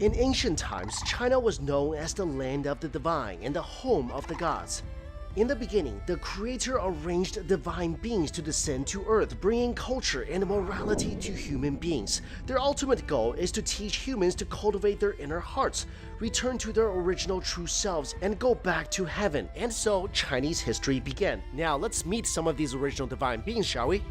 In ancient times, China was known as the land of the divine and the home of the gods. In the beginning, the creator arranged divine beings to descend to earth, bringing culture and morality to human beings. Their ultimate goal is to teach humans to cultivate their inner hearts, return to their original true selves, and go back to heaven. And so, Chinese history began. Now, let's meet some of these original divine beings, shall we?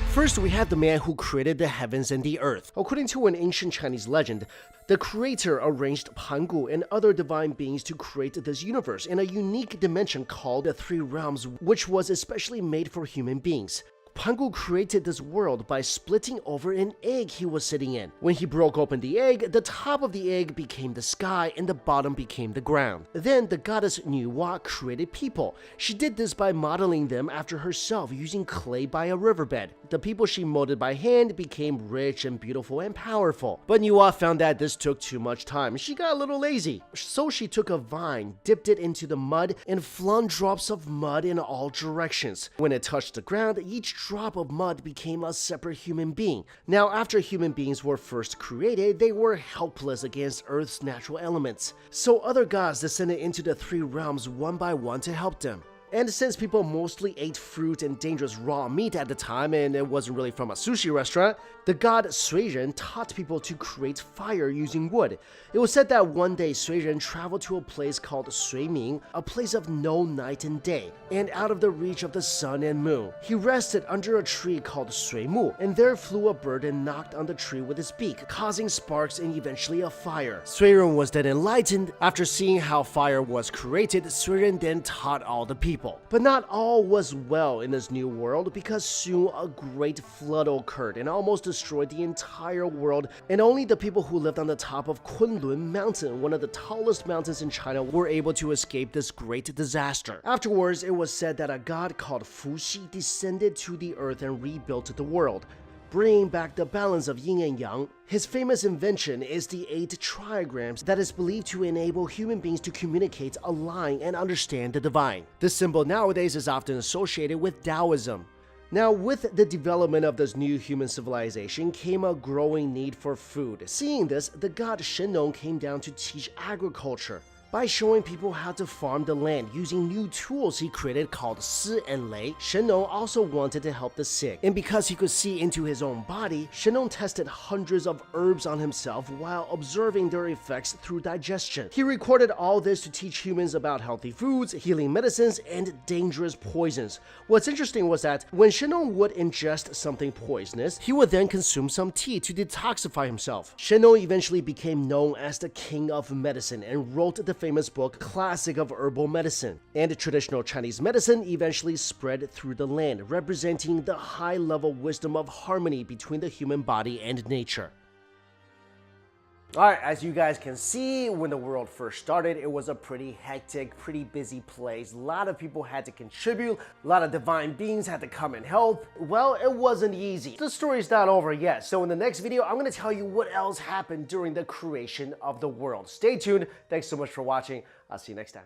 First, we have the man who created the heavens and the earth. According to an ancient Chinese legend, the creator arranged Pangu and other divine beings to create this universe in a unique dimension called the Three Realms, which was especially made for human beings. Pangu created this world by splitting over an egg he was sitting in. When he broke open the egg, the top of the egg became the sky and the bottom became the ground. Then the goddess Nuwa created people. She did this by modeling them after herself using clay by a riverbed. The people she molded by hand became rich and beautiful and powerful. But Nuwa found that this took too much time. She got a little lazy. So she took a vine, dipped it into the mud, and flung drops of mud in all directions. When it touched the ground, each drop of mud became a separate human being. Now, after human beings were first created, they were helpless against Earth's natural elements. So other gods descended into the three realms one by one to help them. And since people mostly ate fruit and dangerous raw meat at the time, and it wasn't really from a sushi restaurant, the god Suizhen taught people to create fire using wood. It was said that one day Suizhen traveled to a place called Suiming, a place of no night and day, and out of the reach of the sun and moon. He rested under a tree called Suimu, and there flew a bird and knocked on the tree with his beak, causing sparks and eventually a fire. Suizhen was then enlightened. After seeing how fire was created, Suizhen then taught all the people. But not all was well in this new world, because soon a great flood occurred and almost destroyed the entire world, and only the people who lived on the top of Kunlun Mountain, one of the tallest mountains in China, were able to escape this great disaster. Afterwards, it was said that a god called Fuxi descended to the earth and rebuilt the world, bringing back the balance of yin and yang. His famous invention is the 8 trigrams that is believed to enable human beings to communicate, align, and understand the divine. This symbol nowadays is often associated with Taoism. Now, with the development of this new human civilization came a growing need for food. Seeing this, the god Shen came down to teach agriculture. By showing people how to farm the land using new tools he created called Si and Lei, Shen also wanted to help the sick. And because he could see into his own body, Shen tested hundreds of herbs on himself while observing their effects through digestion. He recorded all this to teach humans about healthy foods, healing medicines, and dangerous poisons. What's interesting was that when Shen would ingest something poisonous, he would then consume some tea to detoxify himself. Shen eventually became known as the king of medicine and wrote the famous book Classic of Herbal Medicine. And traditional Chinese medicine eventually spread through the land, representing the high-level wisdom of harmony between the human body and nature. Alright, as you guys can see, when the world first started, it was a pretty hectic, pretty busy place. A lot of people had to contribute, a lot of divine beings had to come and help. Well, it wasn't easy. The story's not over yet, so in the next video, I'm going to tell you what else happened during the creation of the world. Stay tuned. Thanks so much for watching. I'll see you next time.